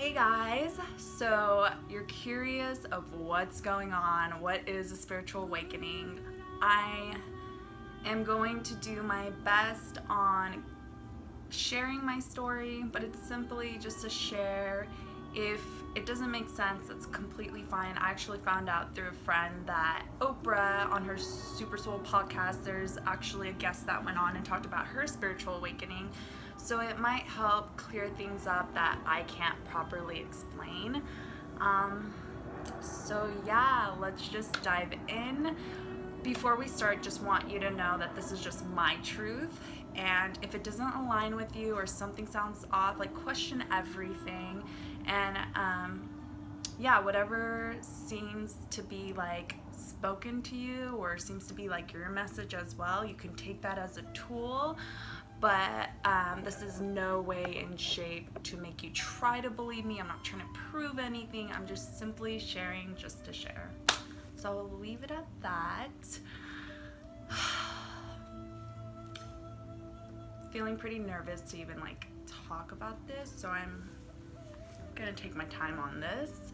Hey guys, so you're curious of what's going on, what is a spiritual awakening. I am going to do my best on sharing my story, but it's simply just to share. If it doesn't make sense, it's completely fine. I actually found out through a friend that Oprah, on her Supersoul podcast, there's actually a guest that went on and talked about her spiritual awakening. So it might help clear things up that I can't properly explain. So yeah, let's just dive in. Before we start, just want you to know that this is just my truth, and if it doesn't align with you or something sounds off, like, question everything. And yeah, whatever seems to be like spoken to you or seems to be like your message as well, you can take that as a tool. But this is no way in shape to make you try to believe me. I'm not trying to prove anything. I'm just simply sharing just to share. So I'll leave it at that. Feeling pretty nervous to even like talk about this, so I'm gonna take my time on this.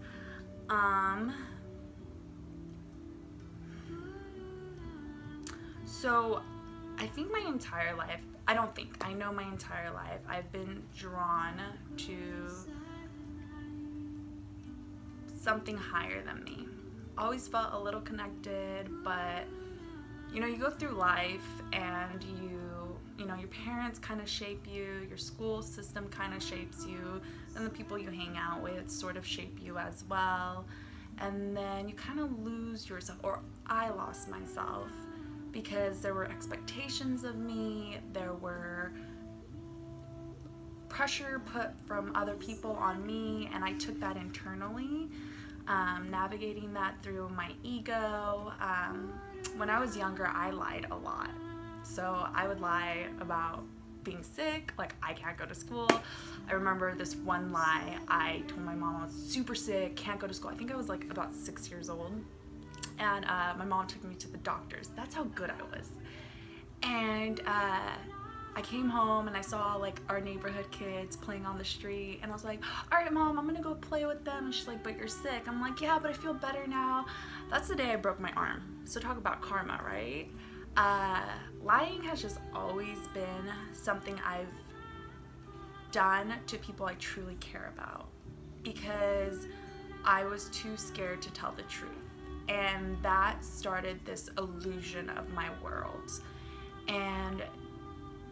So I think my entire life, I know my entire life, I've been drawn to something higher than me. Always felt a little connected, but you go through life and your parents kind of shape you, your school system kind of shapes you, and the people you hang out with sort of shape you as well. And then you kind of lose yourself, or I lost myself, because there were expectations of me, there were pressure put from other people on me, and I took that internally, navigating that through my ego. When I was younger, I lied a lot. So I would lie about being sick, like I can't go to school. I remember this one lie, I told my mom I was super sick, can't go to school. I think I was like about 6 years old. And my mom took me to the doctors. That's how good I was. And I came home and I saw like our neighborhood kids playing on the street, and I was like, all right, Mom, I'm gonna go play with them. And she's like, but you're sick. I'm like, yeah, but I feel better now. That's the day I broke my arm. So talk about karma, right? Lying has just always been something I've done to people I truly care about, because I was too scared to tell the truth. And that started this illusion of my world. And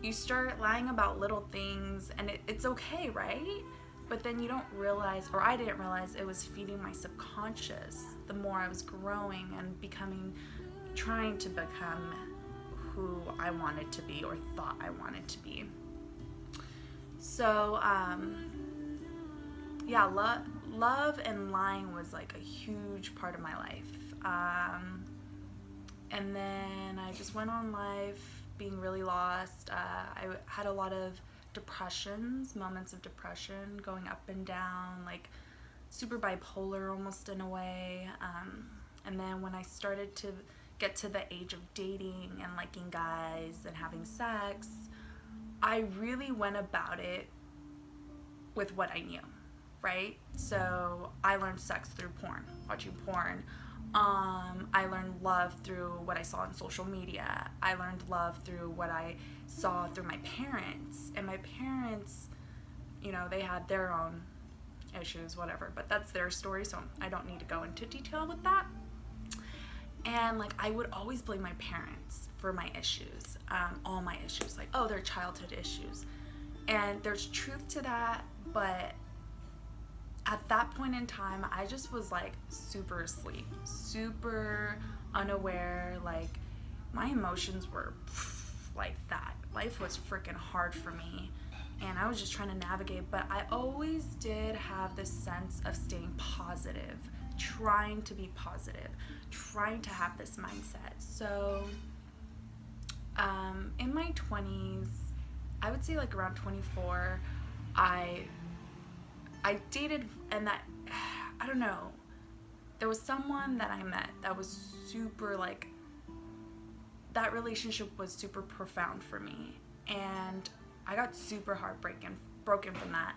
you start lying about little things, and it's okay, right? But then you don't realize, or I didn't realize, it was feeding my subconscious the more I was growing and trying to become who I wanted to be or thought I wanted to be. So, yeah, love and lying was like a huge part of my life. And then I just went on life being really lost. I had a lot of moments of depression, going up and down, like super bipolar almost in a way. And then when I started to get to the age of dating and liking guys and having sex, I really went about it with what I knew, right? So I learned sex through porn, watching porn. I learned love through what I saw on social media. I learned love through what I saw through my parents. And my parents, they had their own issues, whatever, but that's their story, so I don't need to go into detail with that. And like, I would always blame my parents for my issues, all my issues, like, oh, they're childhood issues. And there's truth to that, but at that point in time, I just was like super asleep, super unaware. Like, my emotions were like that. Life was freaking hard for me, and I was just trying to navigate. But I always did have this sense of staying positive, trying to be positive, trying to have this mindset. So in my 20s, I would say like around 24, I dated, and that, I don't know, there was someone that I met that was super, like, that relationship was super profound for me, and I got super broken from that.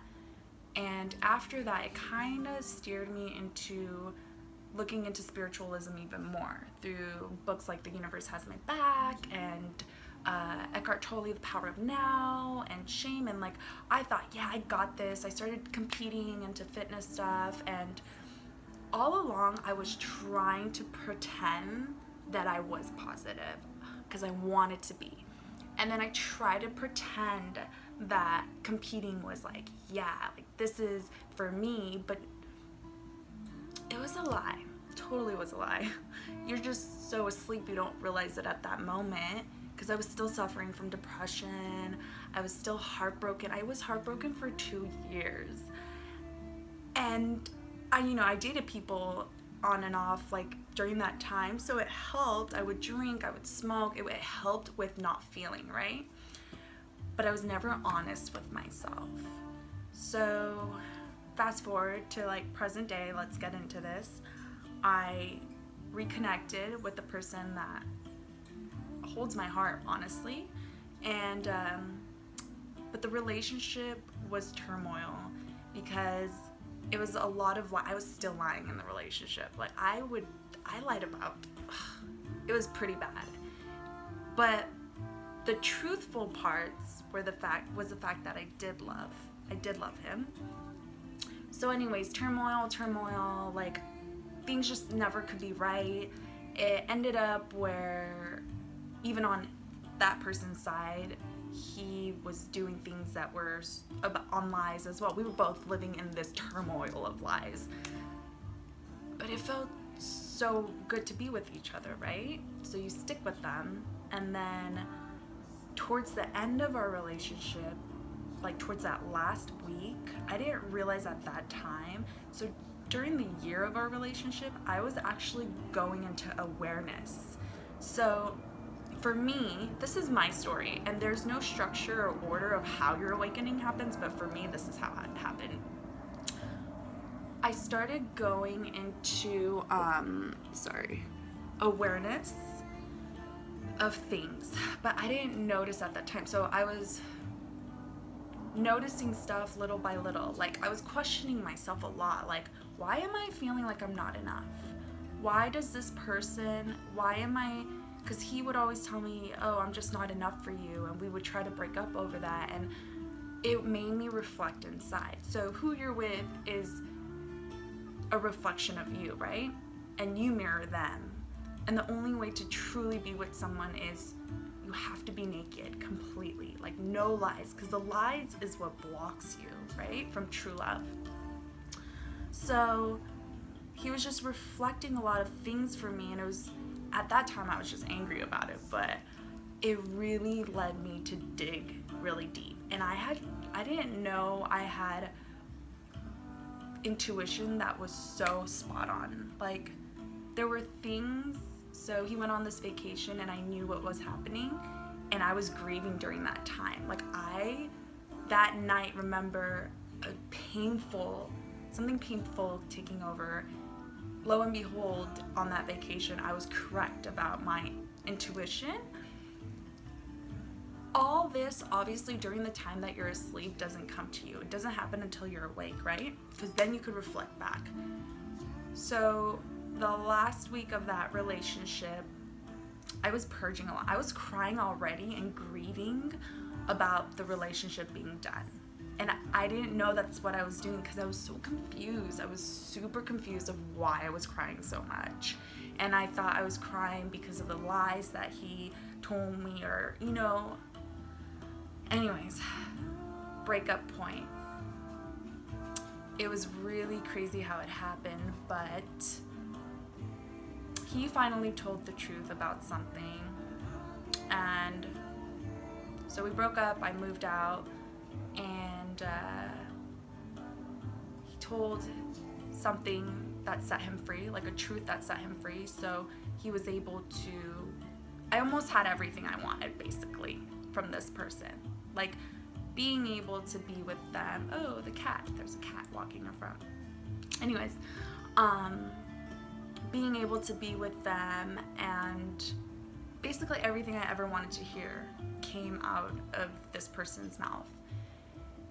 And after that, it kind of steered me into looking into spiritualism even more through books like The Universe Has My Back and Eckhart Tolle, The Power of Now, and Shame. And like, I thought, yeah, I got this. I started competing into fitness stuff, and all along I was trying to pretend that I was positive because I wanted to be. And then I tried to pretend that competing was like, yeah, like this is for me, but it was a lie. Totally was a lie. You're just so asleep you don't realize it at that moment, because I was still suffering from depression. I was still heartbroken. I was heartbroken for 2 years. And I dated people on and off like during that time, so it helped. I would drink, I would smoke. It helped with not feeling, right? But I was never honest with myself. So fast forward to like present day, let's get into this. I reconnected with the person that holds my heart, honestly. And but the relationship was turmoil because it was a lot of I was still lying in the relationship. Like I lied about. It was pretty bad. But the truthful parts was the fact that I did love him. So anyways, turmoil, like things just never could be right. It ended up where even on that person's side, he was doing things that were on lies as well. We were both living in this turmoil of lies. But it felt so good to be with each other, right? So you stick with them, and then towards the end of our relationship, like towards that last week, I didn't realize at that time. So during the year of our relationship, I was actually going into awareness. So for me, this is my story, and there's no structure or order of how your awakening happens, but for me, this is how it happened. I started going into awareness of things, but I didn't notice at that time. So I was noticing stuff little by little. Like I was questioning myself a lot. Like, why am I feeling like I'm not enough? Why does this person, because he would always tell me, oh, I'm just not enough for you, and we would try to break up over that, and it made me reflect inside. So who you're with is a reflection of you, right? And you mirror them. And the only way to truly be with someone is you have to be naked completely, like no lies, because the lies is what blocks you, right, from true love. So he was just reflecting a lot of things for me, and it was, at that time I was just angry about it, but it really led me to dig really deep. And I didn't know I had intuition that was so spot on. Like there were things. So he went on this vacation, and I knew what was happening, and I was grieving during that time. Like that night, remember something painful taking over. Lo and behold, on that vacation, I was correct about my intuition. All this, obviously, during the time that you're asleep doesn't come to you. It doesn't happen until you're awake, right? Because then you could reflect back. So the last week of that relationship, I was purging a lot. I was crying already and grieving about the relationship being done. And I didn't know that's what I was doing because I was so confused. I was super confused of why I was crying so much. And I thought I was crying because of the lies that he told me, or, Anyways, breakup point. It was really crazy how it happened, but he finally told the truth about something, and so we broke up. I moved out, and he told something that set him free, like a truth that set him free. So he was able to, I almost had everything I wanted basically from this person, like being able to be with them. Oh, the cat, there's a cat walking in front. Anyways, being able to be with them, and basically everything I ever wanted to hear came out of this person's mouth.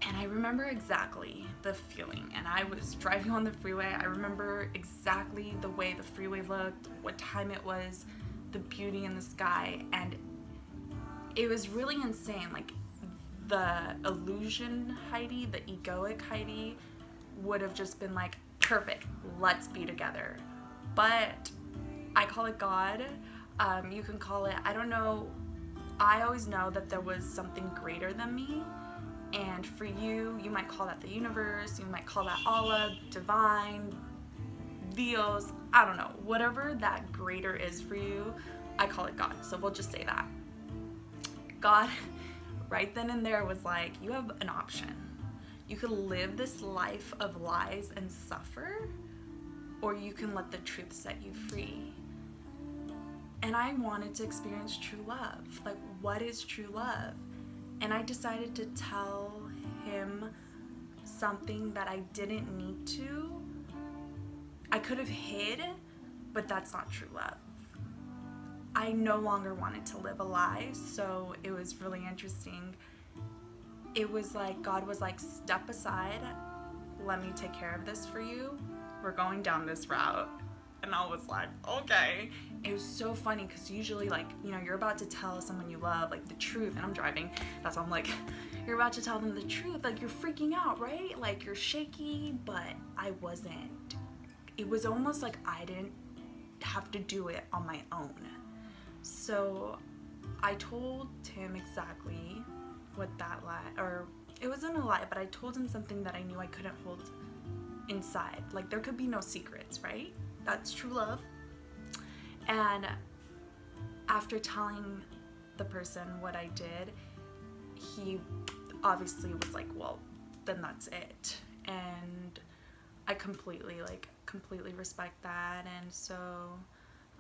And I remember exactly the feeling. And I was driving on the freeway. I remember exactly the way the freeway looked, what time it was, the beauty in the sky. And it was really insane. Like, the illusion Heidi, the egoic Heidi, would have just been like, perfect, let's be together. But I call it God. You can call it, I don't know. I always know that there was something greater than me. And for you, you might call that the universe, you might call that Allah, divine, Dios, I don't know. Whatever that greater is for you, I call it God. So we'll just say that. God, right then and there, was like, you have an option. You could live this life of lies and suffer, or you can let the truth set you free. And I wanted to experience true love. Like, what is true love? And I decided to tell him something that I didn't need to. I could have hid, but that's not true love. I no longer wanted to live a lie, so it was really interesting. It was like God was like, step aside, let me take care of this for you. We're going down this route. And I was like, okay. It was so funny because usually, like, you know, you're about to tell someone you love, like, the truth, and I'm driving. That's why I'm like, you're about to tell them the truth. Like, you're freaking out, right? Like, you're shaky, but I wasn't. It was almost like I didn't have to do it on my own. So I told him exactly what that lie, or it wasn't a lie, but I told him something that I knew I couldn't hold inside. Like, there could be no secrets, right? That's true love. And after telling the person what I did, he obviously was like, well, then that's it. And I completely respect that. And so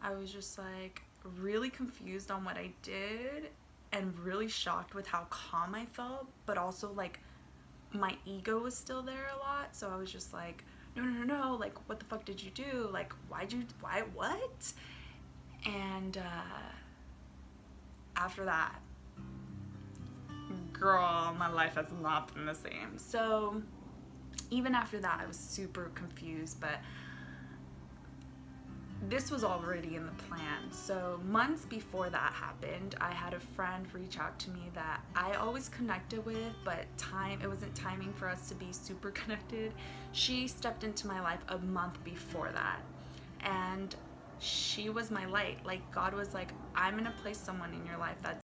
I was just like really confused on what I did and really shocked with how calm I felt, but also like my ego was still there a lot. So I was just like, no, like, what the fuck did you do? Like, what? And after that, girl, my life has not been the same. So even after that, I was super confused, but this was already in the plan. So months before that happened, I had a friend reach out to me that I always connected with, but it wasn't timing for us to be super connected. She stepped into my life a month before that, and she was my light. Like, God was like, I'm gonna place someone in your life that's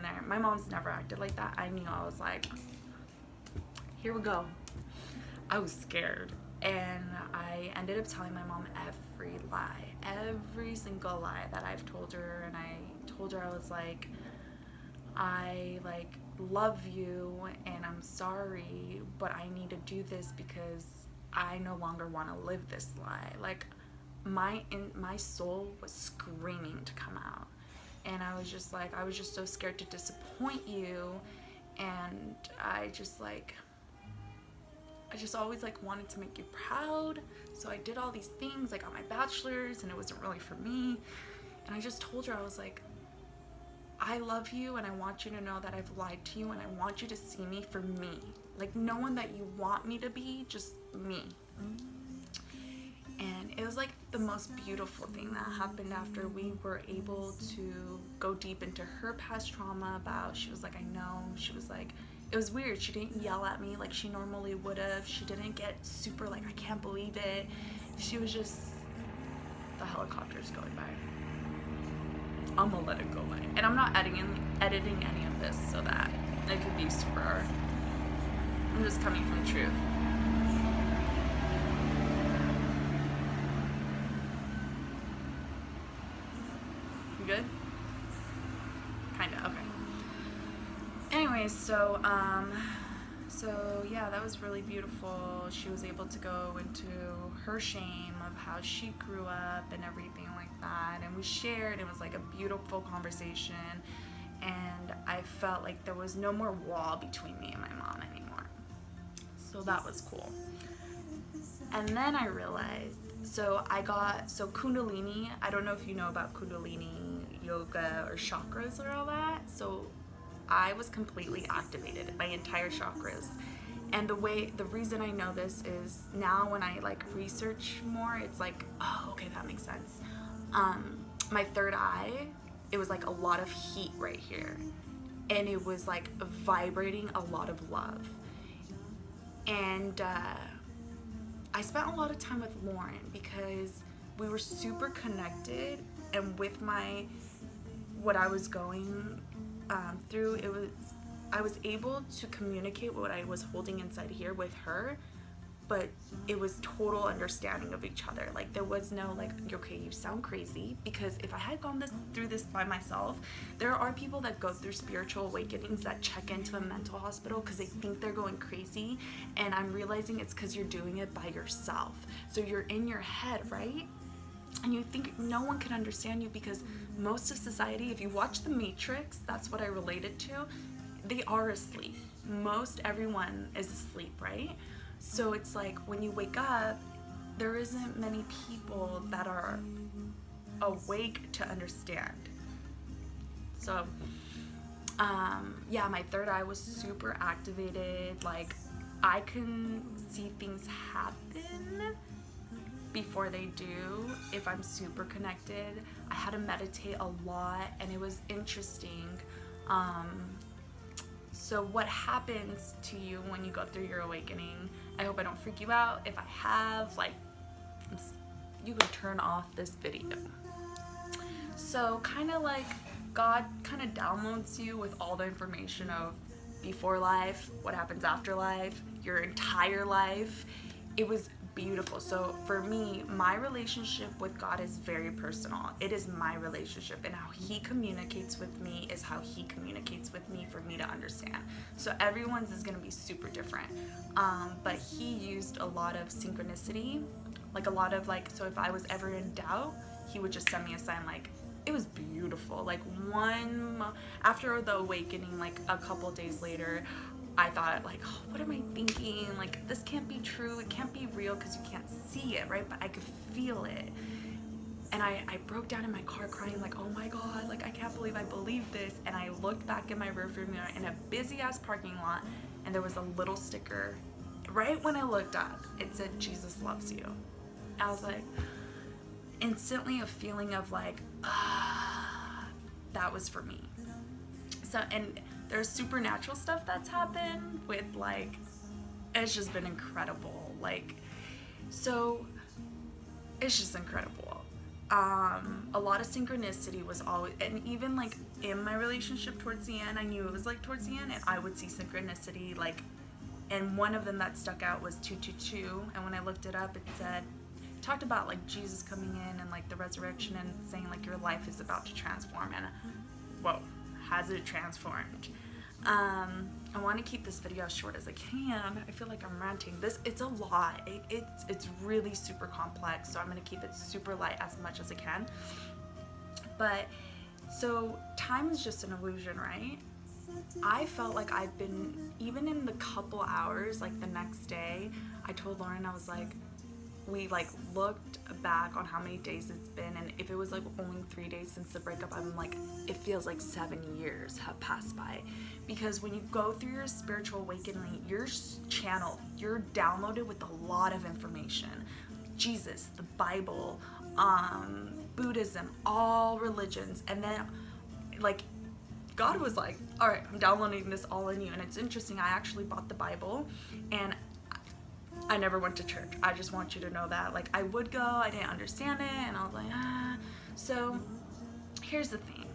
there. My mom's never acted like that. I knew. I was like, here we go. I was scared. And I ended up telling my mom every lie, every single lie that I've told her. And I told her, I was like, I like love you and I'm sorry, but I need to do this because I no longer want to live this lie. Like my soul was screaming to come out. And I was just like, I was just so scared to disappoint you. And I just always like wanted to make you proud. So I did all these things. I got my bachelor's and it wasn't really for me. And I just told her, I was like, I love you and I want you to know that I've lied to you and I want you to see me for me. Like no one that you want me to be, just me. And it was like the most beautiful thing that happened after we were able to go deep into her past trauma about, she was like, I know. She was like, it was weird. She didn't yell at me like she normally would have. She didn't get super like, I can't believe it. She was just, the helicopter's going by. I'm gonna let it go by. And I'm not editing any of this so that it could be super, I'm just coming from truth. You good? Kinda, okay. Anyways, so yeah, that was really beautiful. She was able to go into her shame of how she grew up and everything like that, and we shared. It was like a beautiful conversation, and I felt like there was no more wall between me and my mom anymore. So that was cool. And then I realized, so Kundalini, I don't know if you know about Kundalini yoga or chakras or all that. So I was completely activated, my entire chakras. And the reason I know this is now when I like research more, it's like, oh, okay, that makes sense. My third eye, it was like a lot of heat right here. And it was like vibrating a lot of love. And I spent a lot of time with Lauren because we were super connected, and with what I was going through, I was able to communicate what I was holding inside here with her, but it was total understanding of each other. Like there was no like, okay, you sound crazy, because if I had gone through this by myself, there are people that go through spiritual awakenings that check into a mental hospital because they think they're going crazy, and I'm realizing it's because you're doing it by yourself. So you're in your head, right? And you think no one can understand you because most of society, if you watch The Matrix, that's what I related to, they are asleep. Everyone is asleep, right? So it's like when you wake up, there isn't many people that are awake to understand. So, yeah, my third eye was super activated. Like I can see things happen before they do if I'm super connected. I had to meditate a lot, and it was interesting. So what happens to you when you go through your awakening? I hope I don't freak you out. If I have, like, you can turn off this video. So kind of like God kind of downloads you with all the information of before life, what happens after life, your entire life. It was beautiful. So for me, my relationship with God is very personal. It is my relationship, and how he communicates with me is how he communicates with me for me to understand. So everyone's is going to be super different. But he used a lot of synchronicity, like a lot of like, so if I was ever in doubt, he would just send me a sign. Like it was beautiful. Like after the awakening, like a couple days later, I thought like, oh, what am I thinking? Like this can't be true. It can't be real because you can't see it, right? But I could feel it. And I broke down in my car crying like, oh my God, like I can't believe I believed this. And I looked back in my rearview mirror in a busy ass parking lot, and there was a little sticker. Right when I looked up, it said, Jesus loves you. I was like, instantly a feeling of like, that was for me. So, and there's supernatural stuff that's happened with like, it's just been incredible. Like, so it's just incredible. A lot of synchronicity was always, and even like in my relationship towards the end. I knew it was like towards the end, and I would see synchronicity, like, and one of them that stuck out was 222. And when I looked it up, it talked about like Jesus coming in and like the resurrection and saying like your life is about to transform. And whoa, has it transformed? I want to keep this video as short as I can. I feel like I'm ranting. It's a lot. It's really super complex, so I'm going to keep it super light as much as I can. But so time is just an illusion, right? I felt like I've been, even in the couple hours, like the next day, I told Lauren, I was like, we like looked back on how many days it's been, and if it was like only 3 days since the breakup, I'm like, it feels like 7 years have passed by. Because when you go through your spiritual awakening, you're channeled, you're downloaded with a lot of information. Jesus, the Bible, Buddhism, all religions. And then like God was like, all right, I'm downloading this all in you. And it's interesting, I actually bought the Bible, and I never went to church. I just want you to know that. Like, I would go, I didn't understand it, and I was like, ah. So here's the thing.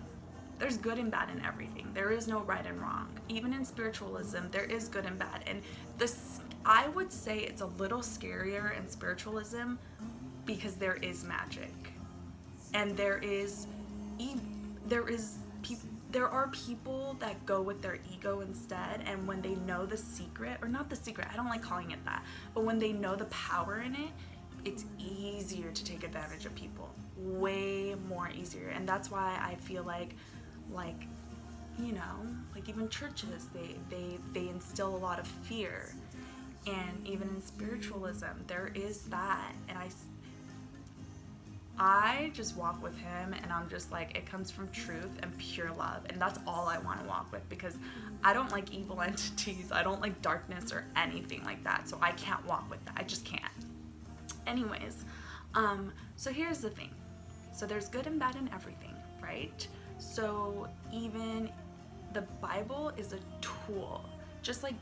There's good and bad in everything. There is no right and wrong. Even in spiritualism, there is good and bad. And this, I would say it's a little scarier in spiritualism because there is magic. And there are people that go with their ego instead, and when they know the secret, or not the secret, I don't like calling it that, but when they know the power in it, it's easier to take advantage of people. Way more easier. And that's why I feel like, you know, like even churches, they instill a lot of fear. And even in spiritualism, there is that. And I just walk with him, and I'm just like, it comes from truth and pure love, and that's all I want to walk with, because I don't like evil entities, I don't like darkness or anything like that, so I can't walk with that. I just can't. Anyways, so here's the thing. So there's good and bad in everything, right? So even the Bible is a tool, just like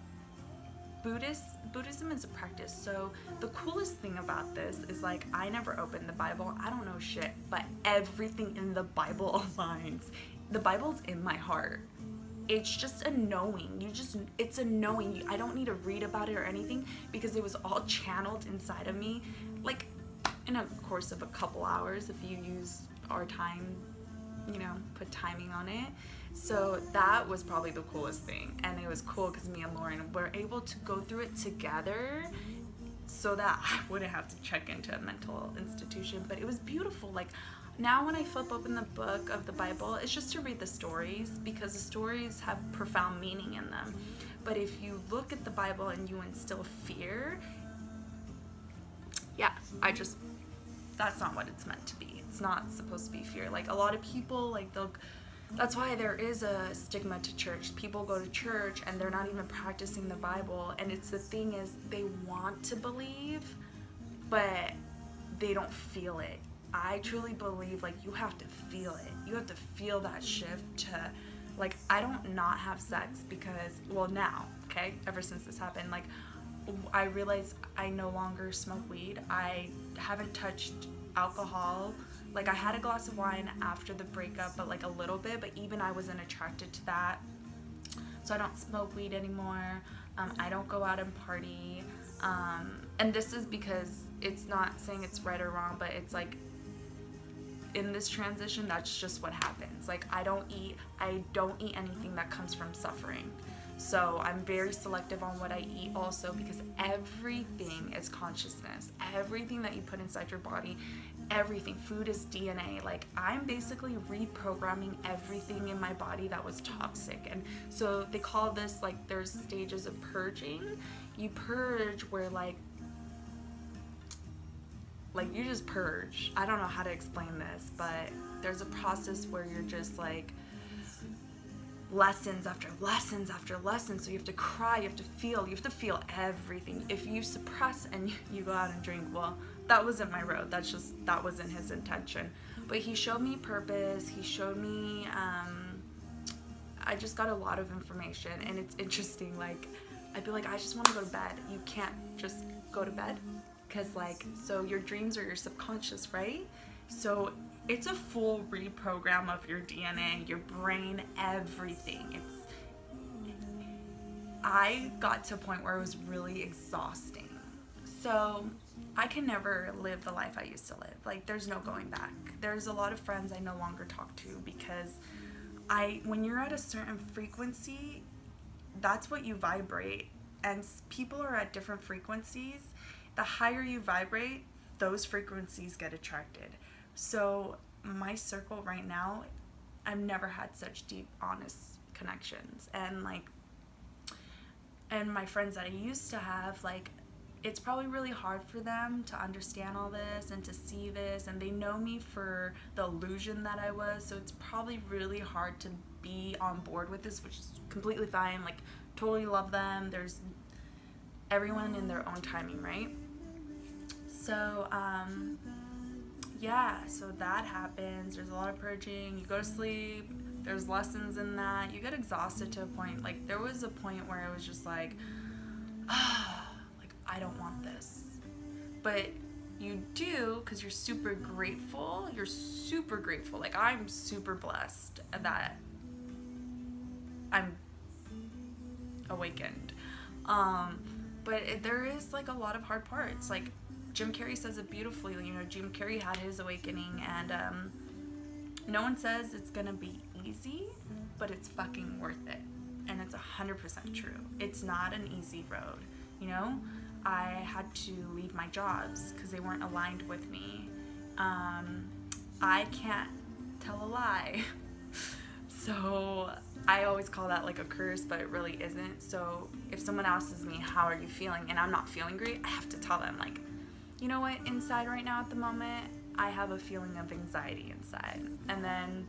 Buddhism is a practice. So the coolest thing about this is, like, I never opened the Bible. I don't know shit, but everything in the Bible aligns. The Bible's in my heart. It's just a knowing. It's a knowing. I don't need to read about it or anything, because it was all channeled inside of me, like in a course of a couple hours, if you use our time, you know, put timing on it. So that was probably the coolest thing. And it was cool because me and Lauren were able to go through it together so that I wouldn't have to check into a mental institution. But it was beautiful. Like, now when I flip open the book of the Bible, it's just to read the stories, because the stories have profound meaning in them. But if you look at the Bible and you instill fear, yeah, that's not what it's meant to be. It's not supposed to be fear. Like, a lot of people, like, that's why there is a stigma to church. People go to church and they're not even practicing the Bible. And it's the thing is, they want to believe, but they don't feel it. I truly believe, like, you have to feel it. You have to feel that shift to, like, I don't not have sex because, well, now, okay, ever since this happened, like, I realized I no longer smoke weed. I haven't touched alcohol. Like, I had a glass of wine after the breakup, but like a little bit, but even I wasn't attracted to that. So I don't smoke weed anymore. I don't go out and party. And this is because, it's not saying it's right or wrong, but it's like, in this transition, that's just what happens. Like, I don't eat anything that comes from suffering. So I'm very selective on what I eat also, because everything is consciousness. Everything that you put inside your body, everything. Food is DNA. Like, I'm basically reprogramming everything in my body that was toxic. And so they call this, like, there's stages of purging. You purge where, like you just purge. I don't know how to explain this, but there's a process where you're just like, lessons after lessons after lessons. So you have to cry, you have to feel everything. If you suppress and you go out and drink, well, that wasn't my road. That wasn't his intention. But he showed me purpose. He showed me, I just got a lot of information. And it's interesting, like, I'd be like, I just want to go to bed. You can't just go to bed, because, like, so your dreams are your subconscious, right? So it's a full reprogram of your DNA, your brain, everything. I got to a point where it was really exhausting. So I can never live the life I used to live. Like, there's no going back. There's a lot of friends I no longer talk to because when you're at a certain frequency, that's what you vibrate. And people are at different frequencies. The higher you vibrate, those frequencies get attracted. So my circle right now, I've never had such deep, honest connections. And my friends that I used to have, like, it's probably really hard for them to understand all this and to see this, and they know me for the illusion that I was, so it's probably really hard to be on board with this, which is completely fine. Like, totally love them. There's everyone in their own timing, right? So yeah, so that happens. There's a lot of purging. You go to sleep. There's lessons in that. You get exhausted to a point. Like, there was a point where I was just like, like, I don't want this. But you do, because you're super grateful. You're super grateful. Like, I'm super blessed that I'm awakened. But there is, like, a lot of hard parts. Like, Jim Carrey says it beautifully. You know, Jim Carrey had his awakening, and no one says it's gonna be easy, but it's fucking worth it. And it's 100% true. It's not an easy road. You know, I had to leave my jobs because they weren't aligned with me. I can't tell a lie. So I always call that like a curse, but it really isn't. So if someone asks me, how are you feeling? And I'm not feeling great, I have to tell them, like, you know what, inside right now at the moment, I have a feeling of anxiety inside. And then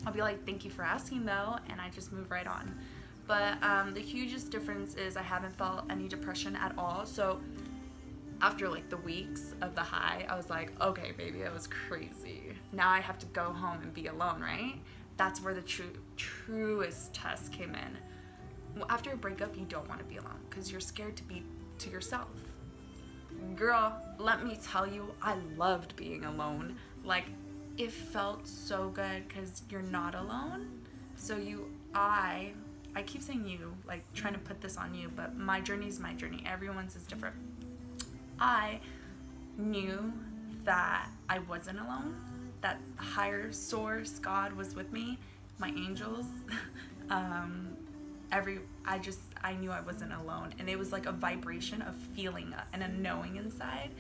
I'll be like, thank you for asking though, and I just move right on. But the hugest difference is I haven't felt any depression at all. So after like the weeks of the high, I was like, okay, baby, that was crazy. Now I have to go home and be alone, right? That's where the truest test came in. After a breakup, you don't want to be alone because you're scared to be to yourself. Girl, let me tell you, I loved being alone. Like, it felt so good because you're not alone. So I keep saying you, like trying to put this on you, but my journey is my journey. Everyone's is different. I knew that I wasn't alone, that higher source, God, was with me, my angels. I knew I wasn't alone, and it was like a vibration of feeling and a knowing inside.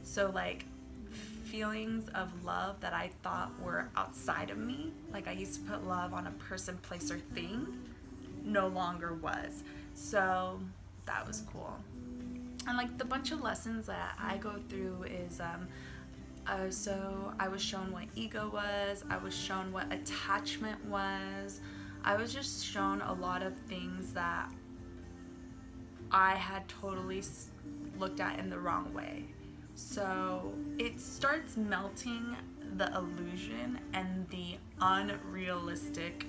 So like feelings of love that I thought were outside of me, like I used to put love on a person, place, or thing, no longer was. So that was cool. And like the bunch of lessons that I go through is so I was shown what ego was, I was shown what attachment was, I was just shown a lot of things that I had totally looked at in the wrong way. So it starts melting the illusion and the unrealistic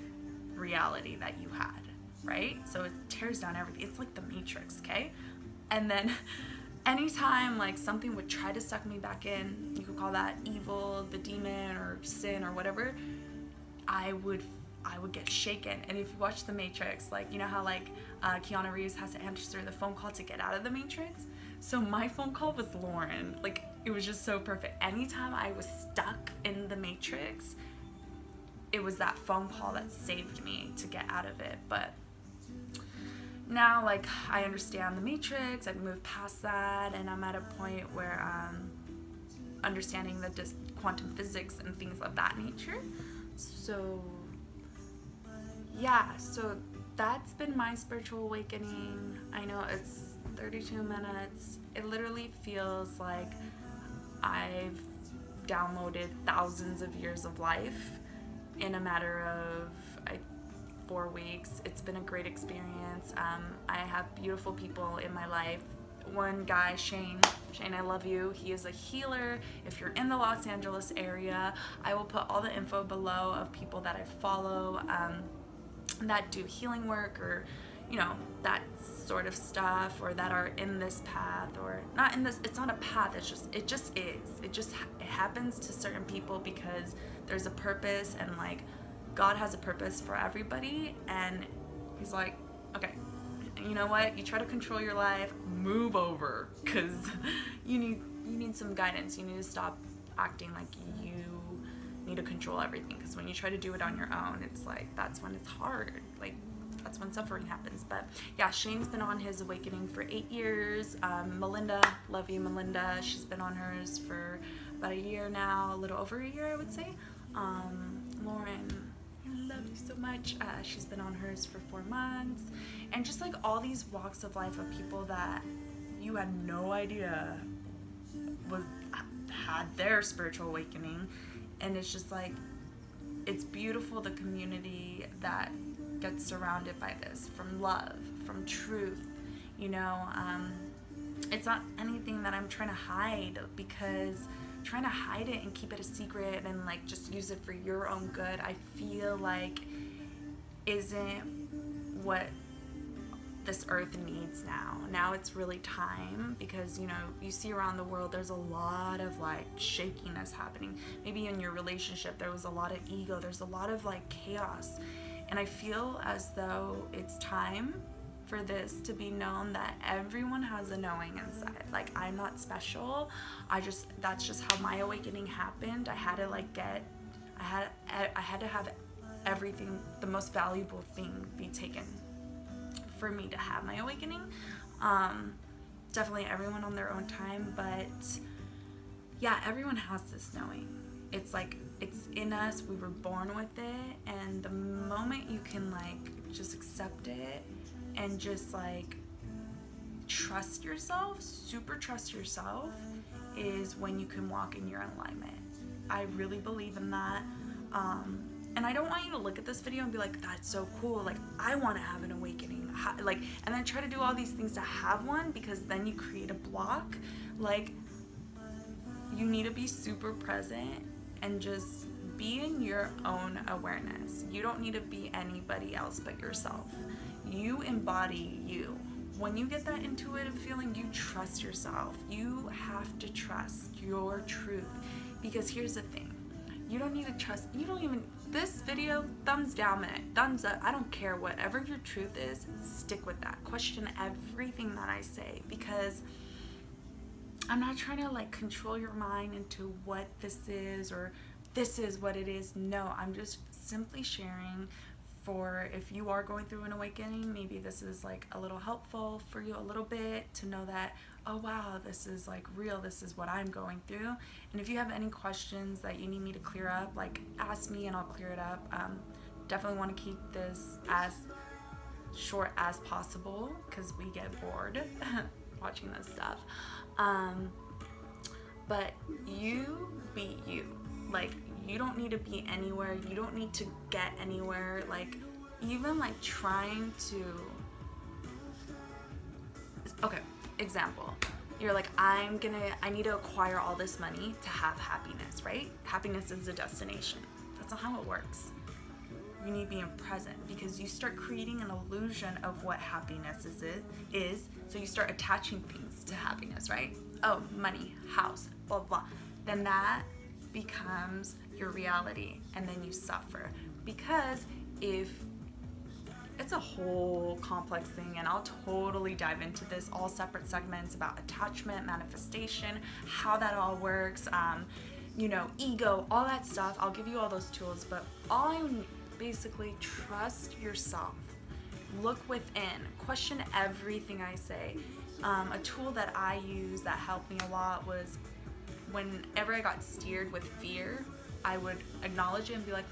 reality that you had, right? So it tears down everything. It's like the Matrix, okay? And then anytime like something would try to suck me back in, you could call that evil, the demon, or sin, or whatever, I would get shaken. And if you watch The Matrix, like, you know how like Keanu Reeves has to answer the phone call to get out of the Matrix? So my phone call was Lauren. Like, it was just so perfect. Anytime I was stuck in the Matrix, it was that phone call that saved me to get out of it. But now, like, I understand the Matrix, I've moved past that, and I'm at a point where understanding the quantum physics and things of that nature. So yeah, so that's been my spiritual awakening. I know it's 32 minutes. It literally feels like I've downloaded thousands of years of life in a matter of 4 weeks. It's been a great experience. I have beautiful people in my life. One guy, Shane, I love you. He is a healer. If you're in the Los Angeles area, I will put all the info below of people that I follow that do healing work, or, you know, that's sort of stuff, or that are in this path, or not in this, it's not a path, it just is. It happens to certain people because there's a purpose, and like God has a purpose for everybody, and he's like, okay, you know what? You try to control your life, move over, because you need some guidance. You need to stop acting like you need to control everything, because when you try to do it on your own, it's like, that's when it's hard. Like, that's when suffering happens. But yeah, Shane's been on his awakening for 8 years. Melinda, love you, Melinda. She's been on hers for about a year now, a little over a year, I would say. Lauren, I love you so much. She's been on hers for 4 months. And just like all these walks of life of people that you had no idea had their spiritual awakening. And it's just like, it's beautiful, the community that gets surrounded by this, from love, from truth, you know. It's not anything that I'm trying to hide, because trying to hide it and keep it a secret and like just use it for your own good, I feel like isn't what this earth needs now. Now it's really time, because you know, you see around the world there's a lot of like shakiness happening. Maybe in your relationship there was a lot of ego, there's a lot of like chaos, and I feel as though it's time for this to be known that everyone has a knowing inside. Like, I'm not special. That's just how my awakening happened. I had to like I had to have everything, the most valuable thing, be taken for me to have my awakening. Definitely everyone on their own time, but yeah, everyone has this knowing. It's like, it's in us, we were born with it, and the moment you can like just accept it and just like trust yourself, super trust yourself, is when you can walk in your alignment. I really believe in that. And I don't want you to look at this video and be like, that's so cool, like I want to have an awakening, like, and then try to do all these things to have one, because then you create a block. Like, you need to be super present and just be in your own awareness. You don't need to be anybody else but yourself. You embody you. When you get that intuitive feeling, you trust yourself. You have to trust your truth, because here's the thing. You don't need to trust, this video, thumbs down it, thumbs up, I don't care, whatever your truth is, stick with that. Question everything that I say, because I'm not trying to like control your mind into what this is, or this is what it is. No, I'm just simply sharing for, if you are going through an awakening, maybe this is like a little helpful for you, a little bit, to know that, oh wow, this is like real, this is what I'm going through. And if you have any questions that you need me to clear up, like ask me and I'll clear it up. Definitely want to keep this as short as possible, because we get bored watching this stuff. But you be you. Like, you don't need to be anywhere, you don't need to get anywhere. Like, even like trying to, okay, example, you're like, I need to acquire all this money to have happiness, right? Happiness is a destination. That's not how it works. You need to be in present, because you start creating an illusion of what happiness is, so you start attaching things to happiness, right? Oh, money, house, blah, blah. Then that becomes your reality, and then you suffer, because if it's a whole complex thing, and I'll totally dive into this, all separate segments about attachment, manifestation, how that all works, you know, ego, all that stuff. I'll give you all those tools, but basically trust yourself, look within, question everything I say. A tool that I use that helped me a lot was, whenever I got steered with fear, I would acknowledge it and be like,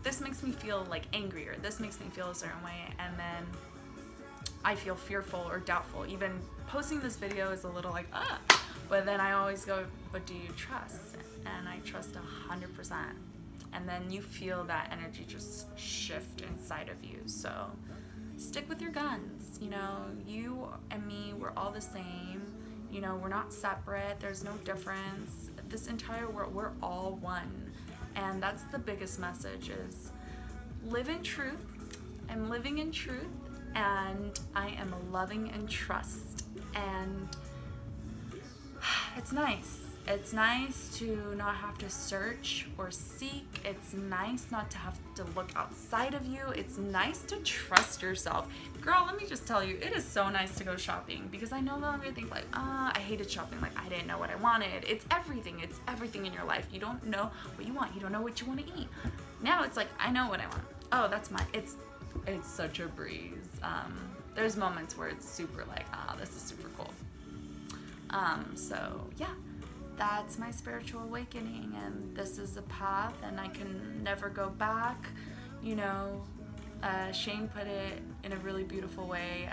this makes me feel like angry, or this makes me feel a certain way, and then I feel fearful or doubtful. Even posting this video is a little like, but then I always go, but do you trust? And I trust 100%. And then you feel that energy just shift inside of you. So stick with your guns. You know, you and me, we're all the same. You know, we're not separate. There's no difference. This entire world, we're all one. And that's the biggest message, is live in truth. And living in truth and I am loving and trust, and it's nice. It's nice to not have to search or seek. It's nice not to have to look outside of you. It's nice to trust yourself. Girl, let me just tell you, it is so nice to go shopping, because I no longer think like, I hated shopping. Like, I didn't know what I wanted. It's everything. It's everything in your life. You don't know what you want. You don't know what you want to eat. Now it's like, I know what I want. Oh, that's mine. It's such a breeze. There's moments where it's super like, this is super cool. So yeah. That's my spiritual awakening, and this is a path, and I can never go back. You know, Shane put it in a really beautiful way.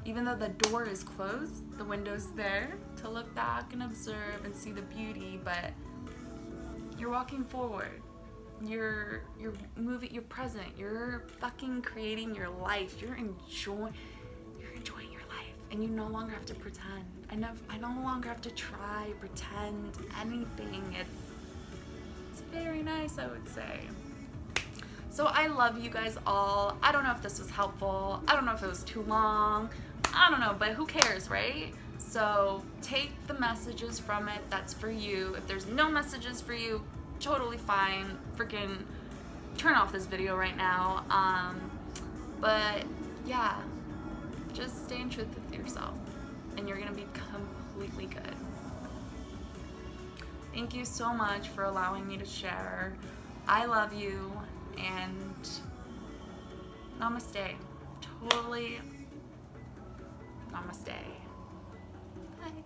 Even though the door is closed, the window's there to look back and observe and see the beauty, but you're walking forward. You're moving, you're present, you're fucking creating your life. You're enjoying your life, and you no longer have to pretend. I no longer have to try, pretend anything. It's very nice, I would say. So I love you guys all. I don't know if this was helpful. I don't know if it was too long. I don't know, but who cares, right? So take the messages from it. That's for you. If there's no messages for you, totally fine. Freaking turn off this video right now. But yeah, just stay in truth with yourself, and you're gonna be completely good. Thank you so much for allowing me to share. I love you, and namaste. Totally namaste. Bye.